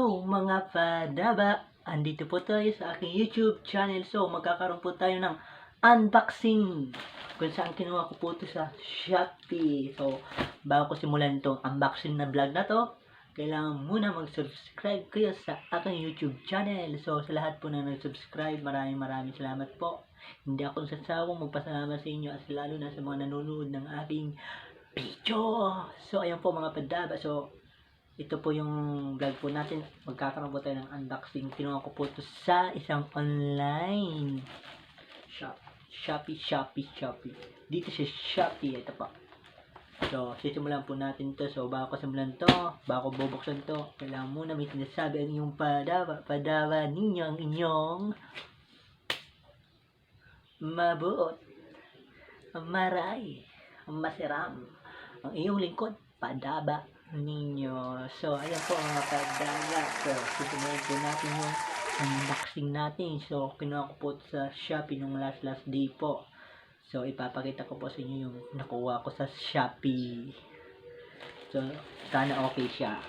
Hello mga padaba! Andito po tayo sa aking YouTube channel. So, magkakaroon po tayo ng unboxing kung saan kinuha ko po ito sa Shopee. So, bago ko simulan itong unboxing na vlog na to, kailangan muna mag-subscribe kayo sa aking YouTube channel. So, sa lahat po na nag-subscribe, maraming salamat po. Hindi ako sasawang magpasalamat sa inyo at lalo na sa mga nanonood ng aking video. So, ayan po mga padaba. So, ito po yung vlog po natin. Magkakaroon po tayo ng unboxing. Kinuha ko po ito sa isang online shop. Shopee. Dito sa Shopee. Ito po. So, sisimulan po natin to. So, bago ko simulan to, bago bubuksan to, kailangan muna may sinasabi ang inyong padaba ninyo, ang inyong mabuot, maray, masiram, ang iyong lingkod, padaba ninyo. So, ayan po mga padaba. So, sisimulan po natin yung unboxing natin. So, kinuha ko po sa Shopee nung last day po. So, ipapakita ko po sa inyo yung nakuha ko sa Shopee. So, sana okay siya.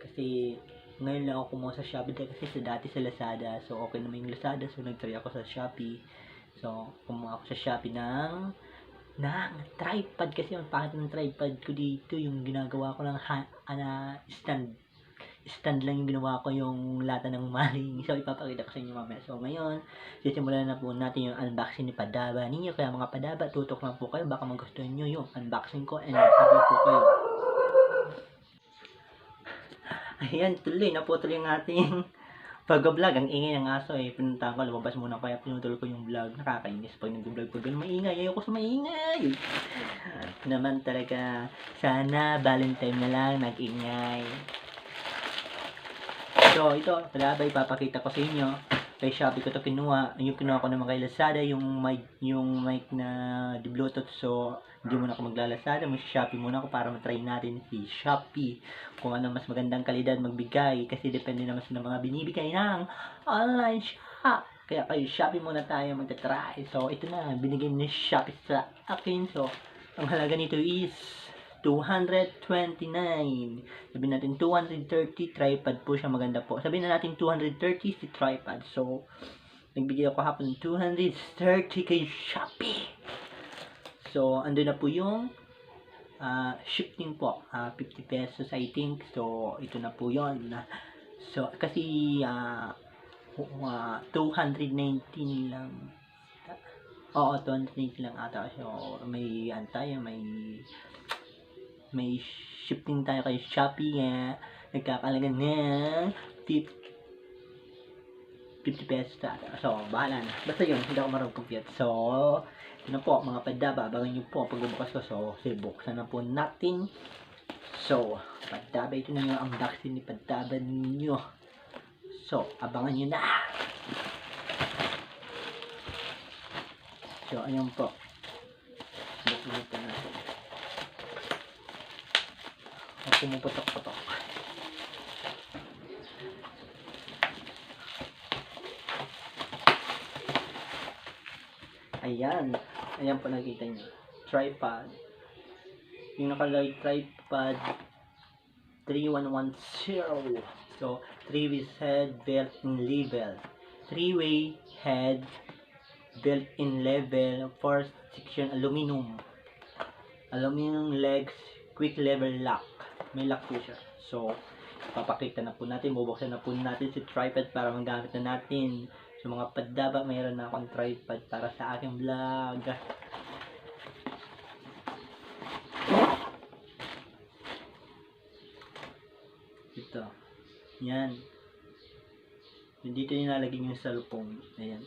Kasi, ngayon lang ako kumuha sa Shopee kasi dati sa Lazada. So, okay naman yung Lazada. So, nag-try ako sa Shopee. So, kumuha ako sa Shopee ng tripod kasi yung pangit ng tripod ko dito, yung ginagawa ko lang stand lang yung ginawa ko, yung lata ng maling. So, ipapakita ko sa inyo mamaya. So, ngayon, sisimulan na po natin yung unboxing ni padaba ninyo. Kaya mga padaba, tutok lang po kayo. Baka magustuhan nyo yung unboxing ko and sabi po kayo. Ayan, tuloy. Naputol yung ating pag-vlog. Ang ingay ng aso eh. Pinuntahan ko, lumabas muna kaya pinutol ko yung vlog. Nakakainis pag nag-vlog pag ganun maingay. Ayoko sa maingay. Naman talaga, sana Valentine na lang nag-ingay. So, ito, padaba, ipapakita ko sa inyo. Kay Shopee ko ito kinuha. Yung kinuha ko naman kay Lazada, yung mic na Bluetooth. So, hindi muna ako maglalasada. Mag-Shopee muna ako para matry natin si Shopee. Kung ano mas magandang kalidad magbigay. Kasi depende naman sa mga binibigay ng online shop. Kaya kayo Shopee muna tayo magta-try. So, ito na. Binigay ni Shopee sa akin. So, ang halaga nito is $229. Sabihin natin 230 tripod po siya, maganda po. Sabihin na natin 230 si tripod. So, nagbigay ako hapon ng 230 kay Shopee. So, andun na po yung shipping po. 50 pesos I think. So, ito na po yun. So, kasi 219 lang. Oo, 219 lang ata. So, may may shipping tayo kay Shopee nagkakalaga ng 50 pesos ata. So, bahala na. Basta yun, hindi ako marunong compute. So, ito na po mga padaba. Abangan nyo po pagbubukas ko. So, buksan na po natin. So, padaba, ito na yung unboxing ni padaba ninyo. So, abangan nyo na. So, ayan po. Buksan ito natin. Pumuputok-putok. Ayan po nakita nyo. Tripod. Yung nakalagay tripod 3110. So, 3-way head built-in level. 3-way head built-in level. 4 section aluminum. Aluminum legs, quick lever lock. May lock po siya. So, papakita na po natin. Bubuksan na po natin si tripod para magamit na natin. So, mga padaba, mayroon na akong tripod para sa aking vlog. Ito. Yan. Dito nilalagay yung cellphone. Ayan.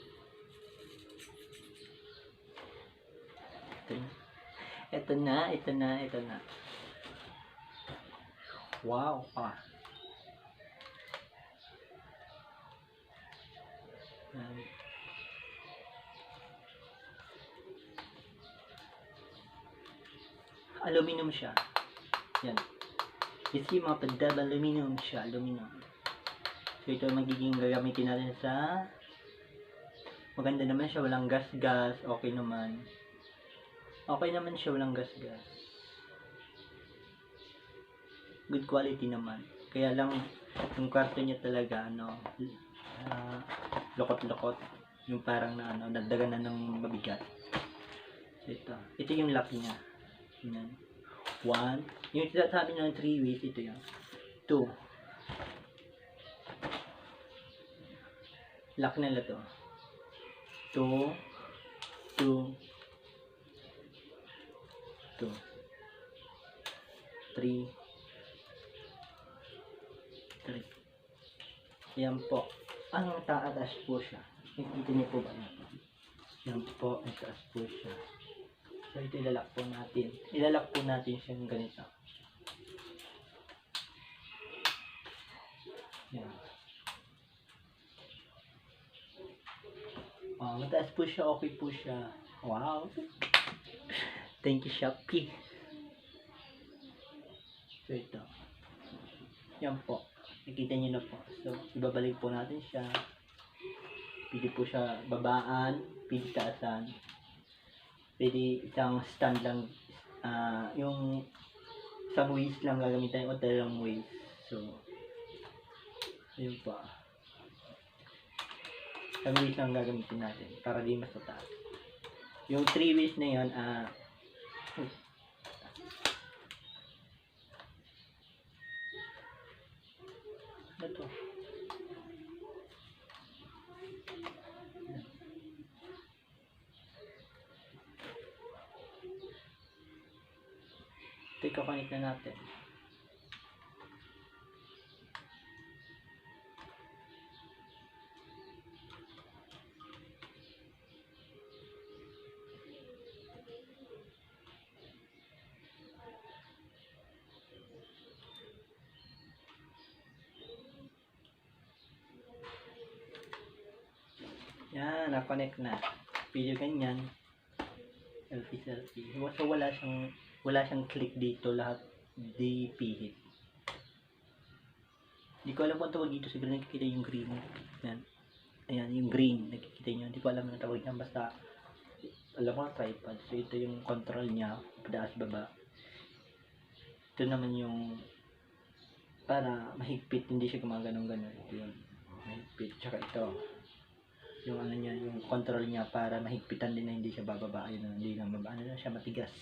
Ito na. Wow. Aluminum siya. Yan. Kasi mga padaba, aluminum siya. So, ito magiging gagamitin natin sa maganda naman siya. Walang gas. Okay naman. Siya. Walang gas. Good quality naman. Kaya lang Yung kwarto niya talaga, lokot-lokot. Yung parang nagdagan na ng mabigat. So, ito yung lock niya. Yan. 1. Yung sabi ng 3 ways, ito yan. 2. Lock nila to. 2. 2. 2. 3. 3. Yan po. Ang taas po siya. Nakikita niyo po ba yan? Yan po, ang taas po siya. So, ito ilalak po natin. Ilalak po natin siya ng ganito. Yan. Mataas po siya. Okay po siya. Wow. Thank you, Shopee. So, ito. Yan po. Nakita nyo na po. So, ibabalik po natin siya. Pwede po siya babaan. Pwede taasan. Pwede isang stand lang. Yung isang waist lang gagamitin o dalawang waist. So, yun po. Isang waist lang gagamitin natin para di mas mataas. Yung 3 waist na yun, ito. Ito ikakonect na natin. Yan, na-connect na. Video ganyan. Selfie. So, wala siyang click dito. Lahat di pihit. Hindi ko alam kung tawag dito. Siguro nakikita yung green. Yan. Ayan, yung green. Nakikita nyo. Hindi ko alam ang tawag niya. Basta, alam ko tripod. So, ito yung control niya. Pataas baba. Ito naman yung para mahigpit. Hindi siya gumaganong-ganon. Ito yung mahigpit. Tsaka ito. Yung niya, yung control niya para mahigpitan din na hindi siya bababa. Ayun, hindi na bababa. Na siya matigas.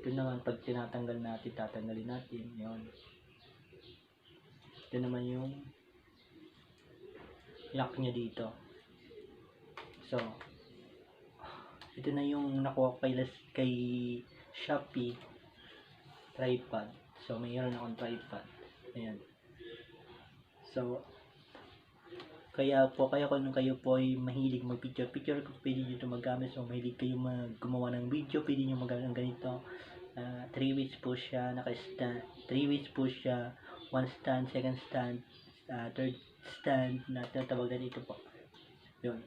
Ito naman, pag tinatanggal natin, tatanggalin natin. Yun. Ito naman yung lock niya dito. So, ito na yung nakuha ko kay Shopee tripod. So, mayroon akong tripod. Ayan. So, kaya kung kayo po ay mahilig mag-picture kung pwede nyo ito magamit. So, mahilig kayo gumawa ng video, pwede nyo magamit ng ganito. 3 ways po siya, naka-stand. 3 ways po siya, 1 stand, 2nd stand, 3rd stand, na tatawag na dito po. Yun.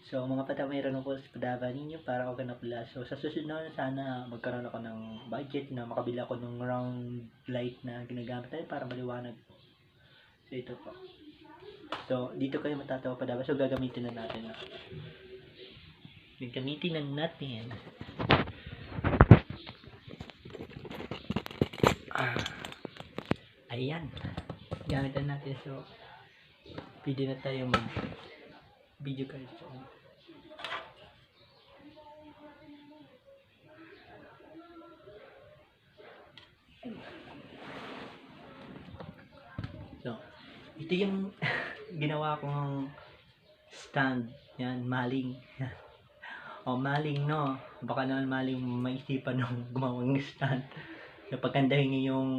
So, mga mayroon ako sa padaba ninyo para ako na pala. So, sa susunod sana magkaroon ako ng budget na makabili ako ng round light na ginagamit tayo para maliwanag. So, ito po. So, dito kayo matatawa padaba. So, gagamitin na natin. Gagamitin na natin. Ayan. Gamitan natin. So, pwede na tayo mag-video kayo. So, ito yung ginawa kong stand. Yan, maling. Maling, no? Baka naman maling maisipan nung gumawang stand. So, pagkandahin nyo yung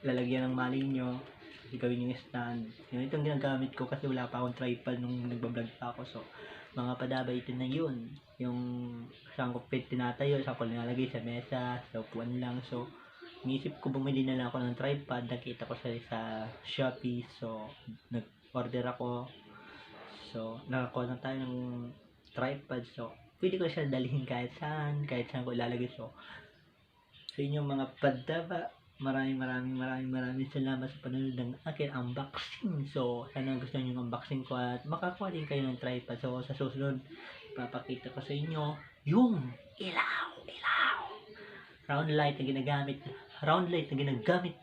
lalagyan ng maling nyo, gawin yung stand. Yun, itong ginagamit ko kasi wala pa akong tripod nung nagbablog pa ako. So, mga padaba, ito na yun. Yung saan ko tinatayo, saan ko nilalagay sa mesa, sa upuan lang. So, iniisip ko bumili na lang ako ng tripod. Nakita ko sa Shopee. So, nag-order ako. So, nakakuha na tayo ng tripod. So, pwede ko siya dalhin kahit saan ko ilalagay. So, sa inyong mga padaba, maraming salamat sa panonood ng aking unboxing. So, sana gusto niyo yung unboxing ko at makakuha din kayo ng tripod. So, sa susunod, papakita ko sa inyo yung ilaw. Round light na ginagamit. round light na ginagamit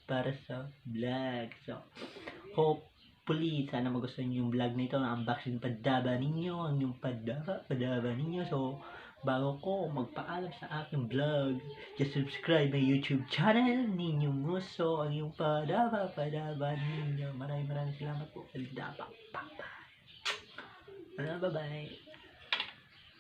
para sa vlog. So, hopefully, sana magustuhan niyo yung vlog nito, ang unboxing padaba ninyo, ang yung padaba ninyo. So, bago ko magpaalam sa aking vlog, just subscribe my YouTube channel ninyo Muso, ang yung padaba ninyo. Maraming salamat po. Padaba. Bye-bye. Bye-bye.